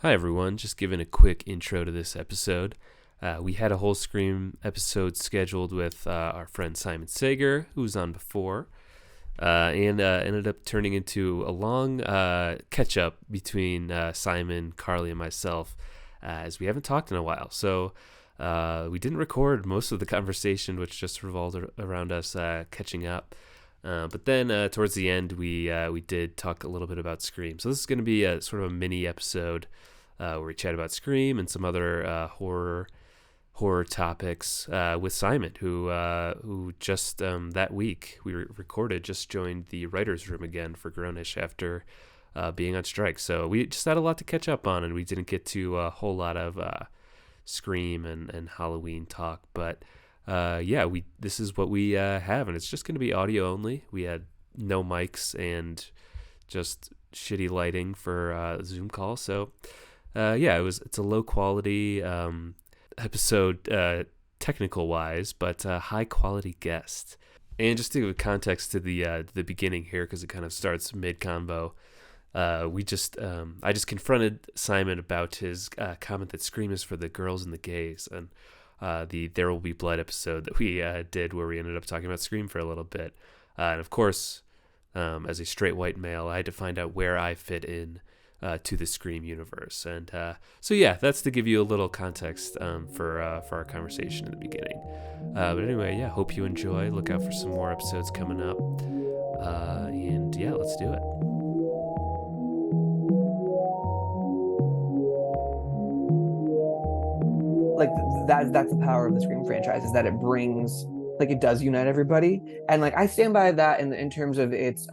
Hi, everyone. Just giving a quick intro to this episode. We had a whole Scream episode scheduled with our friend Simon Sager, who was on before, and ended up turning into a long catch up between Simon, Carly, and myself, as we haven't talked in a while. So we didn't record most of the conversation, which just revolved around us catching up. But then towards the end, we did talk a little bit about Scream. So this is going to be a sort of a mini episode where we chat about Scream and some other horror topics with Simon, who just that week we recorded just joined the writers' room again for Grownish after being on strike. So we just had a lot to catch up on, and we didn't get to a whole lot of Scream and Halloween talk, but. This is what we have, and it's just going to be audio only. We had no mics and just shitty lighting for Zoom call. So, it's a low quality episode technical wise, but high quality guest. And just to give context to the beginning here, because it kind of starts mid convo. I just confronted Simon about his comment that Scream is for the girls and the gays, and the There Will Be Blood episode that we did, where we ended up talking about Scream for a little bit. And of course, as a straight white male, I had to find out where I fit in to the Scream universe. And that's to give you a little context for our conversation in the beginning. But anyway, hope you enjoy. Look out for some more episodes coming up. Let's do it. Like that's the power of the Scream franchise, is that it brings, like, it does unite everybody. And like I stand by that in terms of its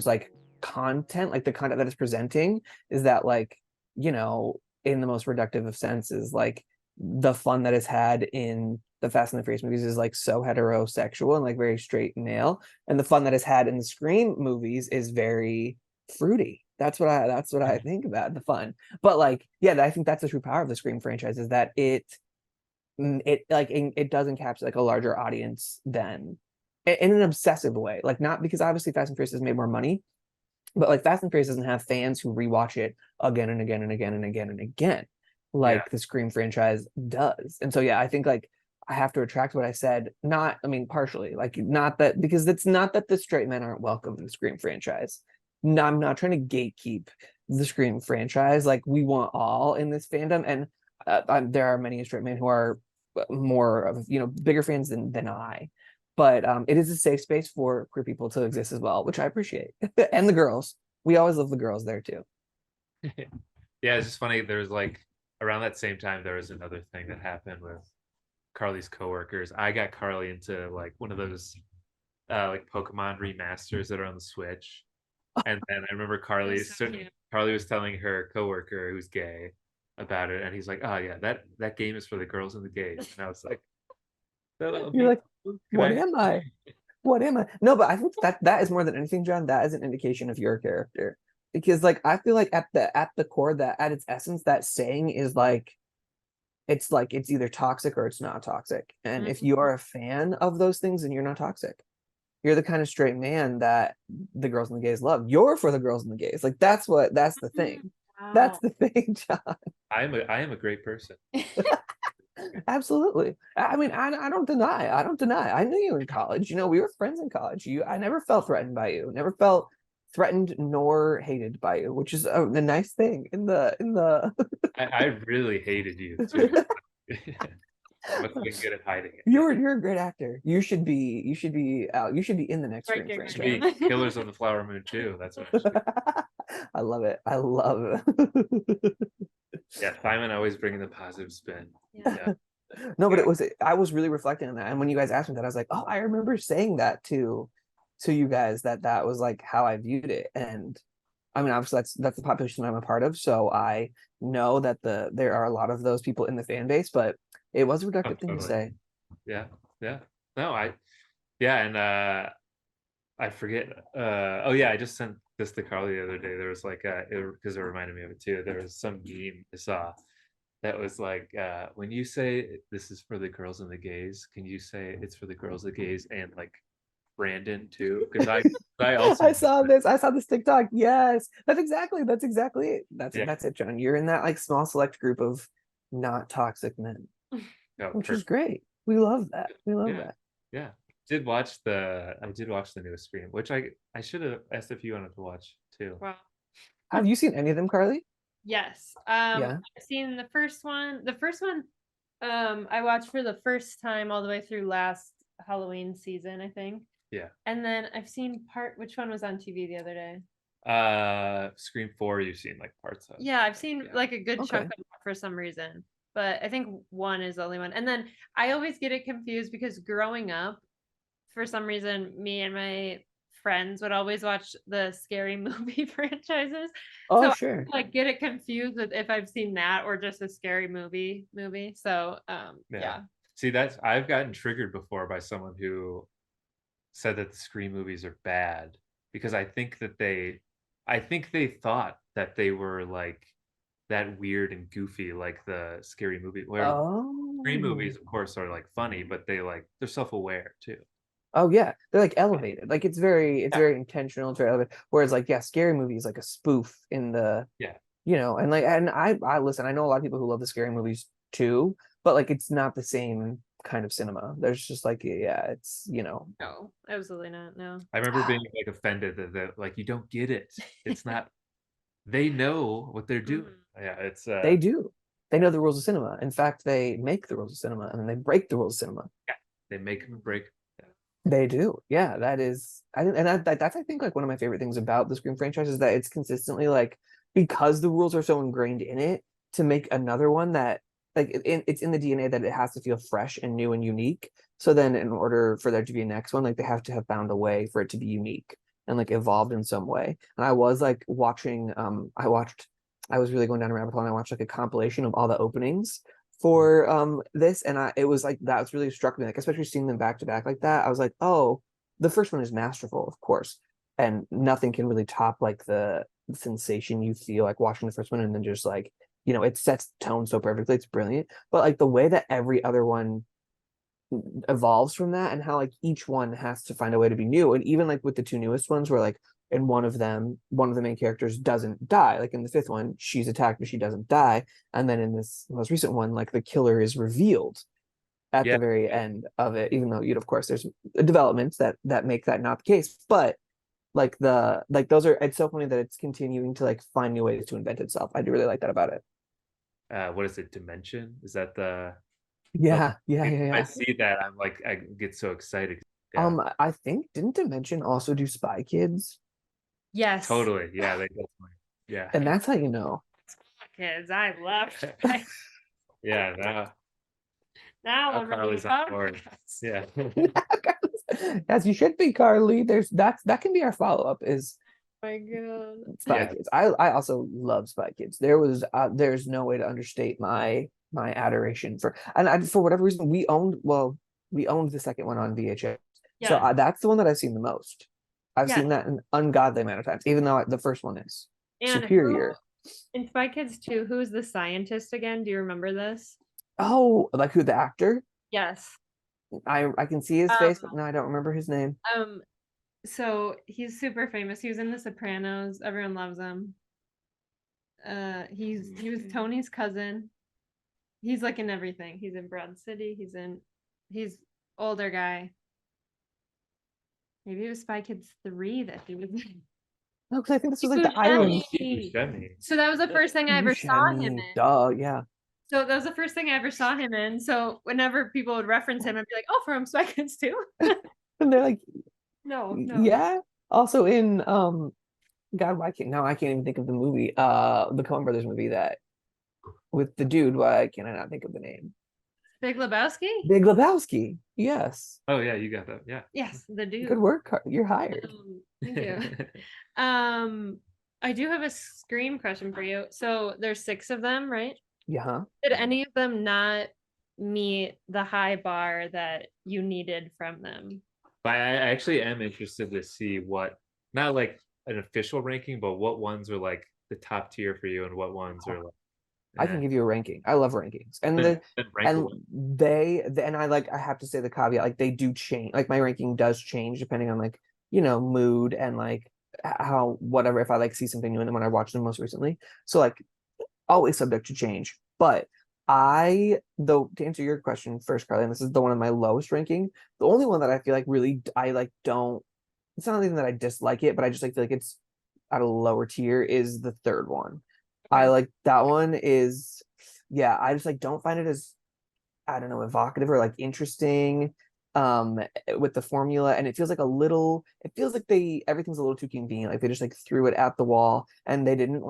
like content, like the content that it's presenting, is that, like, in the most reductive of senses, like the fun that is had in the Fast and the Furious movies is like so heterosexual and like very straight male, and the fun that is had in the Scream movies is very fruity. That's what I think about the fun. But like, yeah, I think that's the true power of the Scream franchise, is that it does encapsulate like a larger audience than, in an obsessive way. Like, not because obviously Fast and Furious has made more money, but like Fast and Furious doesn't have fans who rewatch it again and again and again and again and again, Yeah. like the Scream franchise does. And so yeah, I think like I have to retract what I said. Not, I mean, partially, like, not that, because it's not that the straight men aren't welcome in the Scream franchise. No, I'm not trying to gatekeep the Scream franchise. Like, we want all in this fandom, and there are many straight men who are more of, bigger fans than I. But it is a safe space for queer people to exist as well, which I appreciate. And the girls, we always love the girls there too. Yeah, it's just funny. There was like around that same time there was another thing that happened with Carly's coworkers. I got Carly into like one of those like Pokemon remasters that are on the Switch. And then I remember Carly was telling her coworker who's gay about it, and he's like, "Oh yeah, that game is for the girls and the gays." And I was like, You're like, can what I?" am I? What am I? No, but I think that is more than anything, John, that is an indication of your character. Because like I feel like at the core, that at its essence, that saying is like it's either toxic or it's not toxic. And if you are a fan of those things, then you're not toxic. You're the kind of straight man that the girls and the gays love. You're for the girls and the gays. Like, that's the thing. That's the thing, John. I am a great person. Absolutely. I mean, I don't deny. I don't deny. I knew you in college. We were friends in college. I never felt threatened by you. Never felt threatened nor hated by you, which is the nice thing in the. I really hated you too. Must have been good at hiding it. You're a great actor. You should be out. You should be in the next Scream Should franchise. be Killers of the Flower Moon too. That's what I should be. I love it. I love it. Yeah, Simon always bringing the positive spin. Yeah. No, but Yeah. I was really reflecting on that. And when you guys asked me that, I was like, oh, I remember saying that to you guys, that was like how I viewed it. And I mean, obviously that's the population I'm a part of. So I know that there are a lot of those people in the fan base, but it was a Oh, reductive thing to totally. say. Yeah. Yeah. No, and I forget. Oh yeah, I just sent this to Carly the other day. There was like because it reminded me of it too. There was some meme I saw that was like, when you say this is for the girls and the gays, can you say it's for the girls, the gays, and like Brandon too, because I also I saw this. I saw this TikTok. Yes, that's exactly it. yeah, That's it, John. You're in that like small select group of not toxic men, no, which is perfect. great. We love that. We love Yeah, that. yeah. I did watch the newest Scream, which I should have asked if you wanted to watch too. Wow. Have you seen any of them, Carly? Yes. Yeah. I've seen the first one. The first one, I watched for the first time all the way through last Halloween season, I think. Yeah. And then I've seen which one was on TV the other day? Scream 4 you've seen like parts of. Yeah, I've seen Yeah. like a good chunk Okay. of it for some reason. But I think one is the only one. And then I always get it confused because growing up, for some reason, me and my friends would always watch the scary movie franchises. Oh, So I sure. like get it confused with if I've seen that or just a scary movie. So yeah. See, I've gotten triggered before by someone who said that the Scream movies are bad because I think they thought that they were like that weird and goofy like the scary movie where Scream Oh. movies of course are like funny, but they're self-aware too. Oh yeah, they're like elevated. Like it's Yeah. very intentional. It's very elevated. Whereas like yeah, scary movie is like a spoof in the Yeah. and like and I listen. I know a lot of people who love the scary movies too, but like it's not the same kind of cinema. There's just like yeah, it's No, absolutely not. No. I remember being like offended that like you don't get it. It's not they know what they're doing. Mhm. Yeah, it's they do. They know the rules of cinema. In fact, they make the rules of cinema and then they break the rules of cinema. yeah, they make them break. They do. Yeah, that is. I think, and that's I think like one of my favorite things about the Scream franchise is that it's consistently like because the rules are so ingrained in it to make another one that like it's in the DNA that it has to feel fresh and new and unique. So then, in order for there to be a next one, like they have to have found a way for it to be unique and like evolved in some way. And I was like watching. I was really going down a rabbit hole and I watched like a compilation of all the openings for this and it was like that's really struck me like especially seeing them back to back like that I was like oh the first one is masterful of course and nothing can really top like the sensation you feel like watching the first one and then just like it sets the tone so perfectly it's brilliant but like the way that every other one evolves from that and how like each one has to find a way to be new and even like with the two newest ones where like in one of them one of the main characters doesn't die like in the fifth one she's attacked but she doesn't die and then in this most recent one like the killer is revealed at Yeah. the very end of it even though of course there's developments that make that not the case but like those are it's so funny that it's continuing to like find new ways to invent itself I do really like that about it What is it? Dimension? Is that the I yeah see that I'm like I get so excited. Yeah. I think didn't Dimension also do Spy Kids Yes. Totally. Yeah, they definitely. Yeah. and that's how you know Kids, I love. Yeah, Now now I'm ready Carly's to on talk. board. Yeah. as you should be Carly that can be our follow-up is My God. Spy Yeah. Kids. I also love Spy Kids. There's no way to understate my adoration for and for whatever reason we owned the second one on VHS. So Yes. that's the one that I've seen the most. I've Yes. seen that an ungodly amount of times, even though the first one is And superior. in Spy Kids 2, who's the scientist again? Do you remember this? Oh, like who the actor? Yes. I can see his face, but no, I don't remember his name. So he's super famous. He was in The Sopranos. Everyone loves him. He was Tony's cousin. He's like in everything. He's in Broad City. He's older guy. Maybe it was Spy Kids 3 that he was in. No, because I think this was like Steve the island. Buscemi. So that was the first thing I ever saw him in. Duh, yeah. So that was the first thing I ever saw him in. So whenever people would reference him, I'd be like, "Oh, from Spy Kids 2?" And they're like, No. yeah. Also in God, I can't even think of the movie. The Coen Brothers movie that with the dude. Why can I not think of the name? Big Lebowski? Big Lebowski. Yes. Oh yeah, you got that. Yeah. Yes, the dude. Good work. You're hired. Thank you. I do have a Scream question for you. So there's 6 of them, right? Yeah. Did any of them not meet the high bar that you needed from them? But I actually am interested to see what not like an official ranking, but what ones are like the top tier for you and what ones are like I can give you a ranking. I love rankings, and Then rank away. and I have to say the caveat, like they do change. Like my ranking does change depending on like mood and like how whatever if I like see something new in them when I watched them most recently. So like always subject to change. But though, to answer your question first, Carly, and this is the one of my lowest ranking. The only one that I feel like really I like don't. It's not even that I dislike it, but I just like feel like it's at a lower tier is the third one. I Okay. like that one is yeah, I just like don't find it as I don't know, evocative or like interesting with the formula. And it feels like it feels like everything's a little too convenient. Like they just like threw it at the wall and they didn't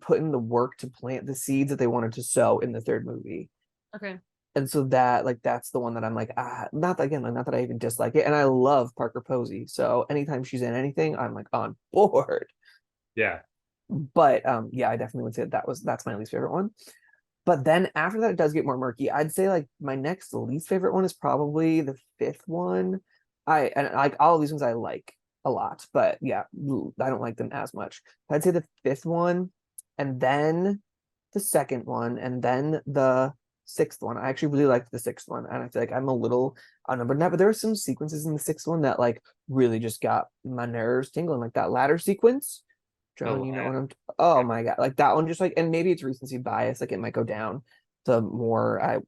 put in the work to plant the seeds that they wanted to sow in the third movie. Okay. And so that's the one that I'm like, not that, again, like not that I even dislike it. And I love Parker Posey. So anytime she's in anything, I'm like on board. Yeah. But yeah, I definitely would say that's my least favorite one. But then after that, it does get more murky. I'd say like my next least favorite one is probably the fifth one. And like all of these ones I like a lot, but yeah, I don't like them as much. I'd say the fifth one, and then the second one, and then the sixth one. I actually really liked the sixth one, and I feel like I'm a little outnumbered in that. But there were some sequences in the sixth one that like really just got my nerves tingling, like that ladder sequence. John, Oh, you know yeah. what I'm oh my God. Like that one just like and maybe it's recency bias, like it might go down the more I,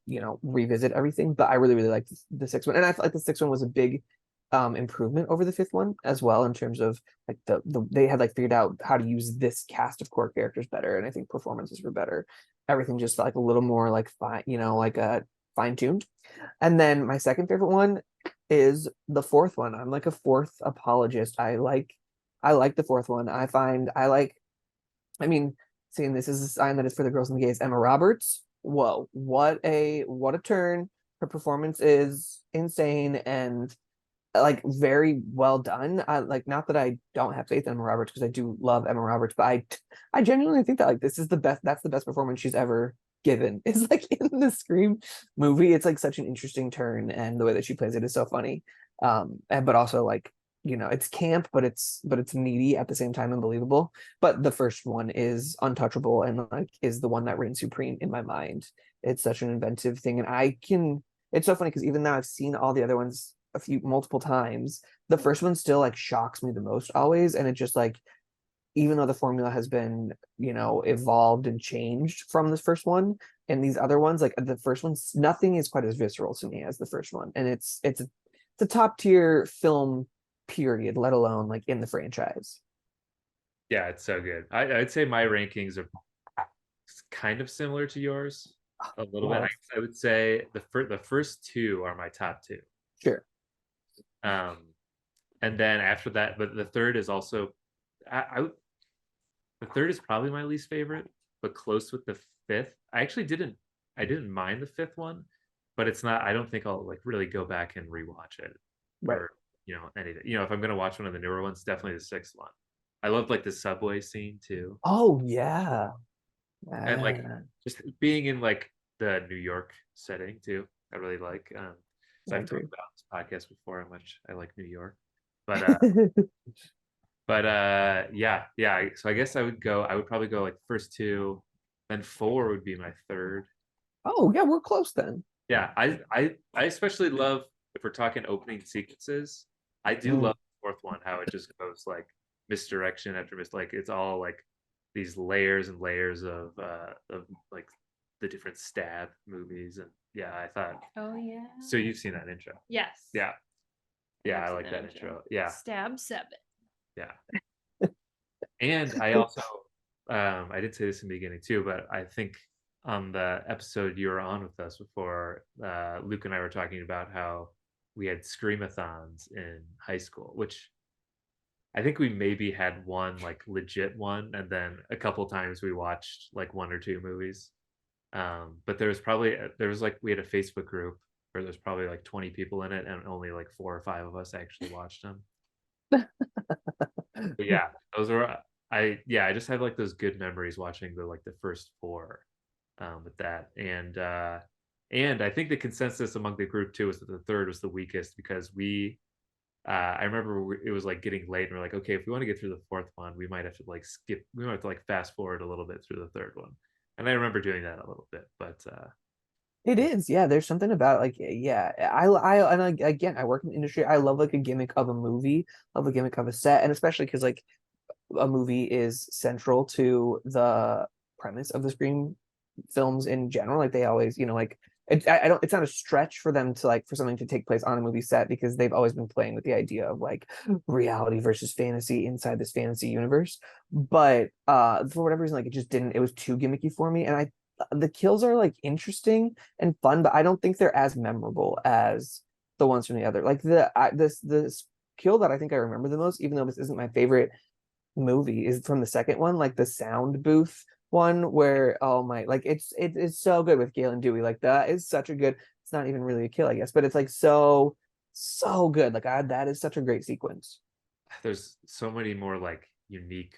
revisit everything. But I really, really like the sixth one. And I feel like the sixth one was a big improvement over the fifth one as well in terms of like they had like figured out how to use this cast of core characters better. And I think performances were better. Everything just felt like a little more like fine, like fine-tuned. And then my second favorite one is the fourth one. I'm like a fourth apologist. I like the fourth one. I mean, seeing this is a sign that it's for the girls and the gays. Emma Roberts, whoa, what a turn. Her performance is insane and like very well done. I like not that I don't have faith in Emma Roberts because I do love Emma Roberts, but I genuinely think that like this is the best. That's the best performance she's ever given. Is like in the Scream movie. It's like such an interesting turn, and the way that she plays it is so funny. And but also like it's camp, but it's meaty at the same time and believable. But the first one is untouchable and like is the one that reigns supreme in my mind. It's such an inventive thing, and it's so funny because even though I've seen all the other ones multiple times, the first one still like shocks me the most always. And it just like, even though the formula has been, evolved and changed from this first one and these other ones, like the first one's nothing is quite as visceral to me as the first one. And it's a top tier film, period, let alone like in the franchise. Yeah, it's so good. I'd say my rankings are kind of similar to yours a little bit. Love. I would say the first two are my top two. Sure. Um, and then after that, but the third is also the third is probably my least favorite, but close with the fifth. I didn't mind the fifth one, but it's not. I don't think I'll like really go back and rewatch it Right. or anything. If I'm gonna watch one of the newer ones, definitely the sixth one. I love like the subway scene too, Oh yeah. and like Yeah. just being in like the New York setting too. I really like. So I I've talked agree. about this podcast before how much I like New York, but yeah. So I guess I would probably go like first two, then four would be my third. Oh yeah, we're close then. Yeah, I especially love if we're talking opening sequences. I do Mm. love the fourth one, how it just goes like misdirection after like it's all like these layers and layers of like the different stab movies. And yeah, I thought Oh yeah. so. You've seen that intro? Yes. Yeah, yeah, I've I seen like that intro. intro. Yeah, Stab 7. yeah. And I also, I did say this in the beginning too, but I think on the episode you were on with us before, Luke and I were talking about how we had screamathons in high school, which I think we maybe had one like legit one, and then a couple times we watched like one or two movies. But there was like we had a Facebook group where there's probably like 20 people in it, and only like 4 or 5 of us actually watched them. But yeah, those are I just have like those good memories watching the first four with that. And I think the consensus among the group too was that the third was the weakest because I remember it was like getting late and we're like, okay, if we want to get through the fourth one, we might have to like fast forward a little bit through the third one. And I remember doing that a little bit, but It is, yeah. There's something about it, like, yeah. Again, I work in the industry. I love like a gimmick of a movie, love a gimmick of a set, and especially because like a movie is central to the premise of the Scream films in general. Like they always, like I don't. It's not a stretch for them to like for something to take place on a movie set because they've always been playing with the idea of like reality versus fantasy inside this fantasy universe. But for whatever reason, like it just didn't. It was too gimmicky for me, and I the kills are like interesting and fun, but I don't think they're as memorable as the ones from the other. Like this kill that I think I remember the most, even though this isn't my favorite movie, is from the second one, like the sound booth one, where oh my, like it's so good with Galen Dewey. Like that is such a good. It's not even really a kill, I guess, but it's like so good. Like that is such a great sequence. there's so many more like unique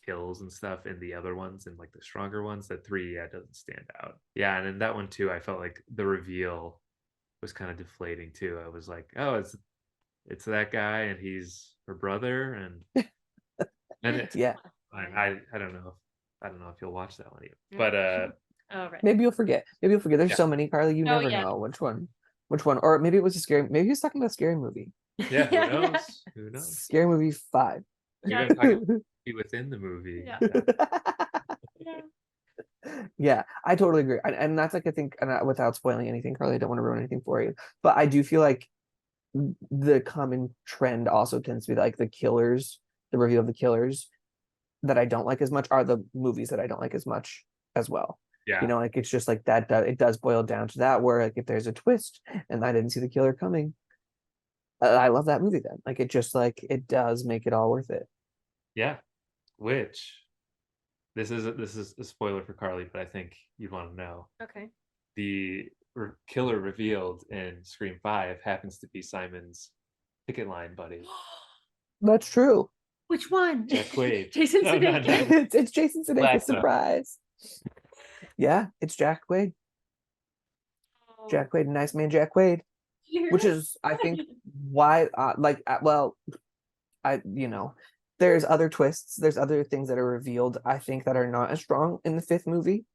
kills and stuff in the other ones and like the stronger ones. That three, yeah, doesn't stand out. Yeah, and in that one too, I felt like the reveal was kind of deflating too. I was like, oh, it's that guy and he's her brother, and Yeah, I don't know. I don't know if you'll watch that one either. But Oh, right. maybe you'll forget. Maybe you'll forget. There's yeah, so many, Carly. You Oh, never yeah. know which one, or maybe it was a scary. Maybe he was talking about Scary Movie. yeah, who Yeah, knows? Who knows? Scary Movie 5. Maybe I'm talking within the movie. Yeah. Yeah. Yeah, I totally agree, and that's like I think, and without spoiling anything, Carly, I don't want to ruin anything for you, but I do feel like the common trend also tends to be like the killers, the review of the killers that I don't like as much are the movies that I don't like as much as well. Yeah. Like it's just like that. It does boil down to that, where like if there's a twist and I didn't see the killer coming, I love that movie. Then like it just like it does make it all worth it. Yeah. Which this is a spoiler for Carly, but I think you'd want to know. Okay. The killer revealed in Scream 5 happens to be Simon's picket line buddy, That's true. Which one? Jack Quaid. Jason No, no, no. Sudeikis. It's Jason Sudeikis. Last time. Surprise. Yeah, it's Jack Quaid. Oh, Jack Quaid, nice man, Jack Quaid. Which is, I think, why, well, there's other twists, there's other things that are revealed, I think, that are not as strong in the fifth movie.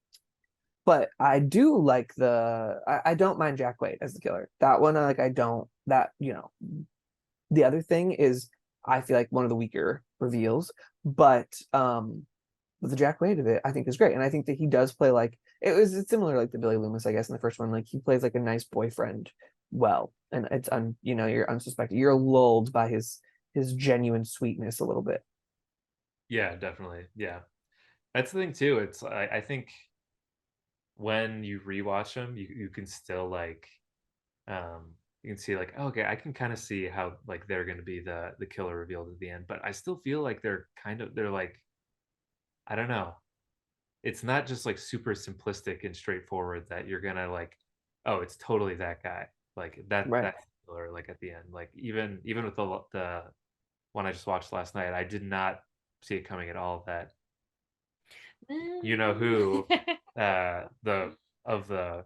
But I do like I don't mind Jack Quaid as the killer. That one, like, I don't, the other thing is, I feel like one of the weaker reveals, but the Jack Quaid of it, I think is great. And I think that he does play like, it's similar like the Billy Loomis, I guess, in the first one. Like he plays like a nice boyfriend well, and it's you're unsuspected. You're lulled by his genuine sweetness a little bit. Yeah, definitely. Yeah. That's the thing too. It's I think when you rewatch them, you can still like you can see like, oh, okay, I can kind of see how like they're going to be the killer revealed at the end, but I still feel like they're like, I don't know, it's not just like super simplistic and straightforward that you're gonna like, oh, it's totally that guy, like Right. that's the killer, like at the end, like even with the one I just watched last night, I did not see it coming at all that you know who the of the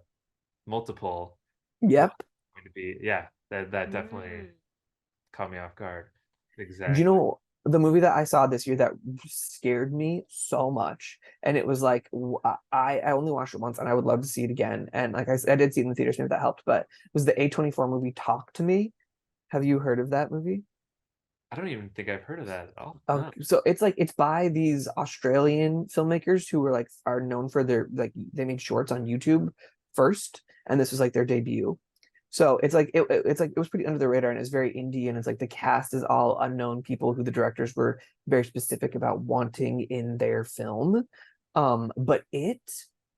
multiple was Yep. going to be. Yeah, that definitely Mm. caught me off guard. Do Exactly. you know the movie that I saw this year that scared me so much? And it was like I only watched it once, and I would love to see it again. And like I did see it in the theaters, maybe that helped. But it was the A24 movie Talk to Me. Have you heard of that movie? I don't even think I've heard of that at all. Oh, No. so it's by these Australian filmmakers who were like are known for their like they made shorts on YouTube first, and this was like their debut. So it's like it's like it was pretty under the radar, and it's very indie, and it's like the cast is all unknown people who the directors were very specific about wanting in their film. But it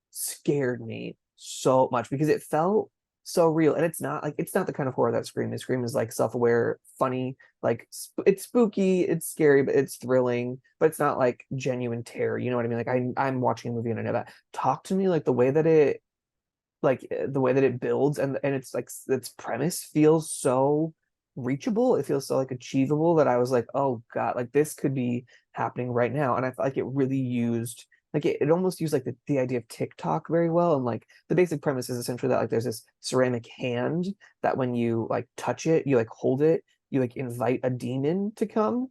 scared me so much because it felt so real, and it's not the kind of horror that Scream is. Scream is like self-aware, funny, like it's spooky, it's scary, but it's thrilling, but it's not like genuine terror. You know what I mean? Like I'm watching a movie and I know that. Talk to Me, like the way that it builds, and it's like its premise feels so reachable. It feels so like achievable that I was like, oh god, like this could be happening right now. And I felt like it really used like it almost used like the idea of TikTok very well. And like the basic premise is essentially that like there's this ceramic hand that when you like touch it, you like hold it, you like invite a demon to come,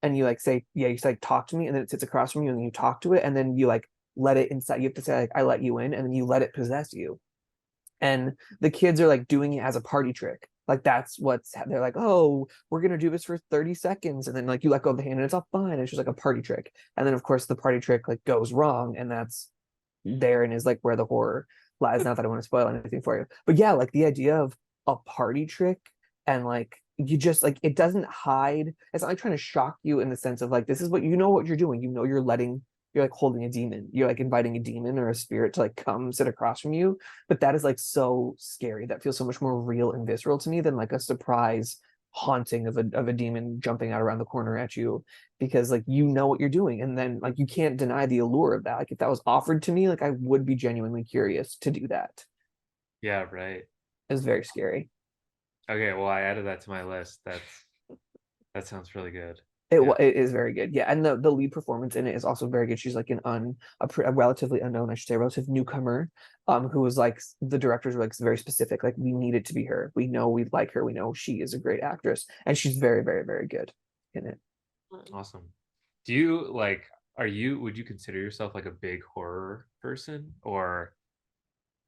and you like say, yeah, you say like, talk to me, and then it sits across from you and you talk to it, and then you like let it inside. You have to say like, I let you in, and then you let it possess you. And the kids are like doing it as a party trick. Like that's what's they're like, oh, we're gonna do this for 30 seconds, and then like you let go of the hand and it's all fine. And it's just like a party trick. And then of course the party trick like goes wrong, and that's therein is like where the horror lies. Not that I want to spoil anything for you, but yeah, like the idea of a party trick, and like you just like it doesn't hide. It's not like trying to shock you in the sense of like this is what you know what you're doing. You know you're like holding a demon. You're like inviting a demon or a spirit to like come sit across from you. But that is like so scary. That feels so much more real and visceral to me than like a surprise haunting of a demon jumping out around the corner at you, because like you know what you're doing, and then like you can't deny the allure of that. Like if that was offered to me, like I would be genuinely curious to do that. Yeah, right. It's very scary. Okay, well, I added that to my list. That sounds really good. It Yeah. it is very good, yeah, and the lead performance in it is also very good. She's like a relatively unknown, I should say, relative newcomer, who was like the directors were like very specific, like we need it to be her. We know we like her. We know she is a great actress, and she's very, very, very good in it. Awesome. Do you like? Would you consider yourself like a big horror person, or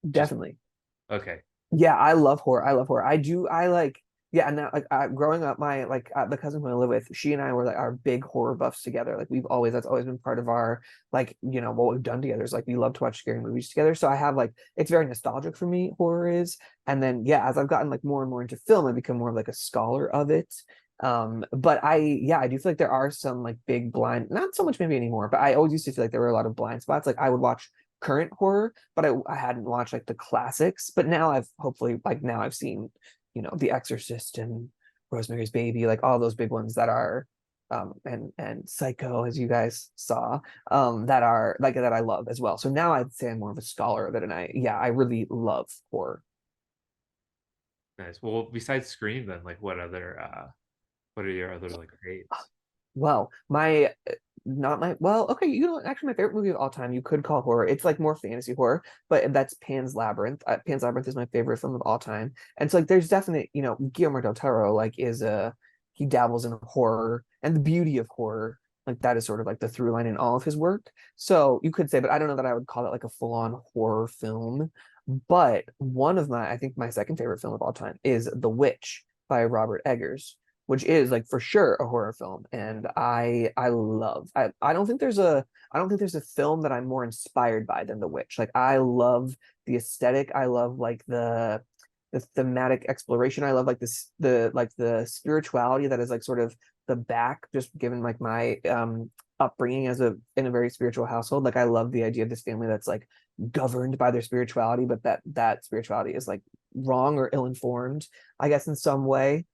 just Definitely. okay? Yeah, I love horror. I love horror. I do. I like. Yeah, and that, like growing up, my like the cousin who I live with, she and I were like our big horror buffs together. Like that's always been part of our like what we've done together is like we love to watch scary movies together. So I have like it's very nostalgic for me. Horror is, and then yeah, as I've gotten like more and more into film, I become more of like a scholar of it. But I do feel like there are some like big blind, not so much maybe anymore, but I always used to feel like there were a lot of blind spots. Like I would watch current horror, but I hadn't watched like the classics. But now I've seen, The Exorcist and Rosemary's Baby, like all those big ones that are and Psycho, as you guys saw, that are like that I love as well. So now I'd say I'm more of a scholar of it, and I really love horror. Nice. Well, besides Scream, then like what are your other like greats? Well, my not my well, okay, actually my favorite movie of all time you could call horror. It's like more fantasy horror, but that's Pan's Labyrinth. Pan's Labyrinth is my favorite film of all time. And so like there's definite, Guillermo del Toro like is a he dabbles in horror, and the beauty of horror, like that is sort of like the through line in all of his work. So you could say, but I don't know that I would call it like a full-on horror film. But one of I think my second favorite film of all time is The Witch by Robert Eggers, which is like for sure a horror film. And I don't think there's a film that I'm more inspired by than The Witch. Like I love the aesthetic. I love like the thematic exploration. I love like the spirituality that is like sort of the back, just given like my upbringing as in a very spiritual household. Like I love the idea of this family that's like governed by their spirituality, but that spirituality is like wrong or ill-informed, I guess, in some way,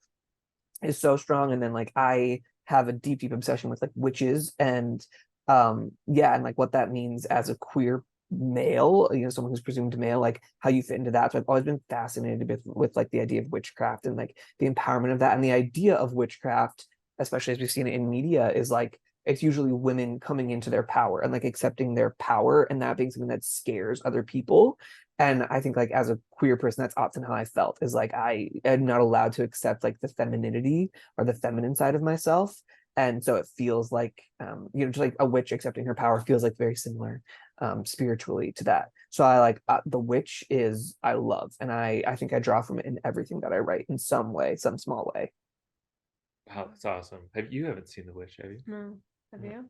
is so strong. And then like I have a deep obsession with like witches, and yeah, and like what that means as a queer male, someone who's presumed male, like how you fit into that. So I've always been fascinated with like the idea of witchcraft and like the empowerment of that. And the idea of witchcraft, especially as we've seen it in media, is like it's usually women coming into their power and like accepting their power, and that being something that scares other people. And I think like as a queer person, that's often how I felt, is like I am not allowed to accept like the femininity or the feminine side of myself. And so it feels like just like a witch accepting her power feels like very similar spiritually to that. So I like The Witch is I love, and I think I draw from it in everything that I write in some way, some small way. Wow, that's awesome. You haven't seen The Witch, have you? No. Have you?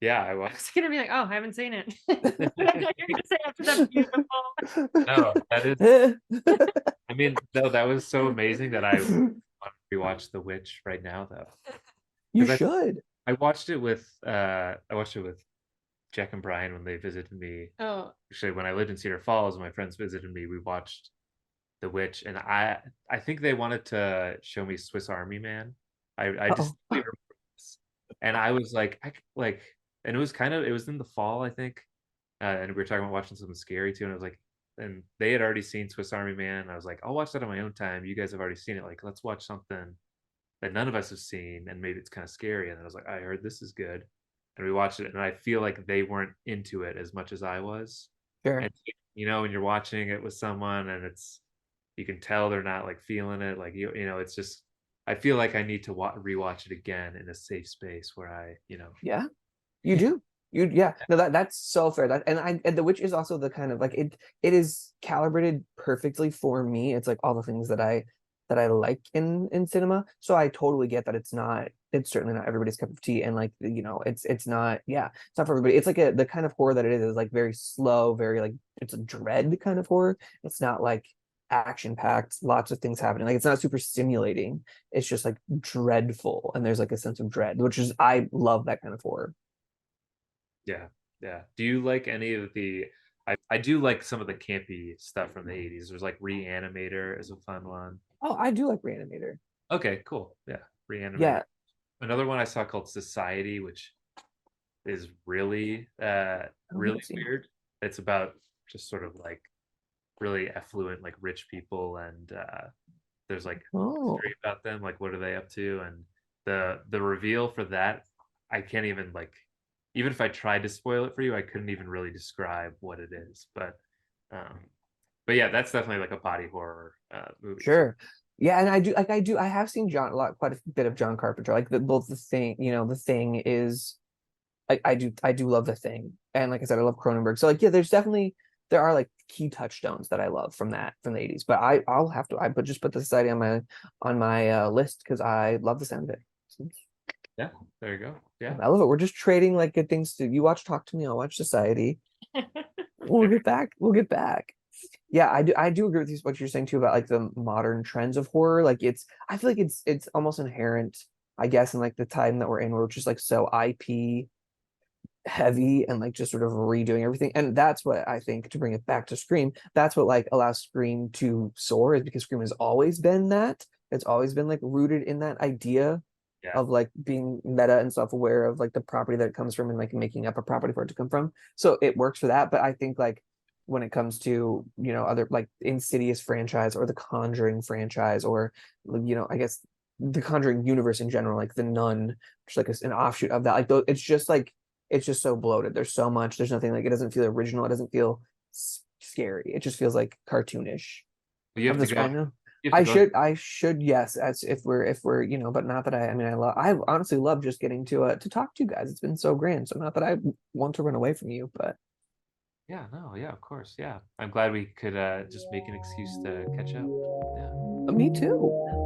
Yeah, I I was. was gonna be like, oh, I haven't seen it. But I thought you were gonna say after that beautiful. No, that is. I mean, no, that was so amazing that I want to rewatch The Witch right now, though, You because should. I watched it with Jack and Brian when they visited me. Oh, Actually, when I lived in Cedar Falls, my friends visited me. We watched The Witch, and I think they wanted to show me Swiss Army Man. I just Oh, remember this. And I was like, and it was in the fall, I think, and we were talking about watching something scary too, and I was like, and they had already seen Swiss Army Man. And I was like, I'll watch that on my own time. You guys have already seen it. Like, let's watch something that none of us have seen, and maybe it's kind of scary. And I was like, I heard this is good, and we watched it, and I feel like they weren't into it as much as I was. sure. And when you're watching it with someone, and you can tell they're not like feeling it, like it's just I feel like I need to rewatch it again in a safe space where I. Yeah, you do. Yeah, no, that's so fair. And The Witch is also the kind of like it is calibrated perfectly for me. It's like all the things that I like in cinema. So I totally get that it's certainly not everybody's cup of tea. And like, it's not, yeah, it's not for everybody. It's like the kind of horror that it is like very slow, very like it's a dread kind of horror. It's not like action packed, lots of things happening. Like it's not super stimulating. It's just like dreadful. And there's like a sense of dread, which is I love that kind of horror. Yeah, yeah. Do you like any of the? I do like some of the campy stuff from the '80s. There's like Reanimator is a fun one. Oh, I do like Reanimator. Okay, cool. Yeah, Reanimator. Yeah. Another one I saw called Society, which is really I don't know. really weird. It's about just sort of like really affluent, like rich people, and there's like Oh, mystery about them, like what are they up to, and the reveal for that, I can't even like, even if I tried to spoil it for you, I couldn't even really describe what it is. Um, but yeah, that's definitely like a body horror movie. So sure. Yeah, and I have seen quite a bit of John Carpenter. Like both the thing, the thing is I do love the thing. And like I said, I love Cronenberg. So like yeah, there are like key touchstones that I love from the 80s. But I'll have to just put the society on my list because I love the sound of it. yeah, there you go. Yeah, I love it. We're just trading like good things to you watch Talk to Me, I'll watch Society. We'll get back. We'll get back. Yeah, I do agree with you what you're saying too about like the modern trends of horror. Like I feel like it's almost inherent, I guess, in like the time that we're in where it's just like so IP heavy and like just sort of redoing everything. And that's what I think, to bring it back to Scream, that's what like allows Scream to soar, is because Scream has always been that. It's always been like rooted in that idea yeah, of like being meta and self-aware of like the property that it comes from and like making up a property for it to come from. So it works for that. But I think like when it comes to, other like Insidious franchise or the Conjuring franchise or, I guess the Conjuring universe in general, like the Nun, which is like an offshoot of that, like it's just so bloated. There's so much. There's nothing, like it doesn't feel original. It doesn't feel scary. It just feels like cartoonish. you have Of to this go. kind of. You have to go. I should, yes. As if we're, but not that I mean, I honestly love just getting to talk to you guys. It's been so grand. So not that I want to run away from you, but Yeah, no, yeah, of course, yeah. I'm glad we could just make an excuse to catch up. Yeah. me too.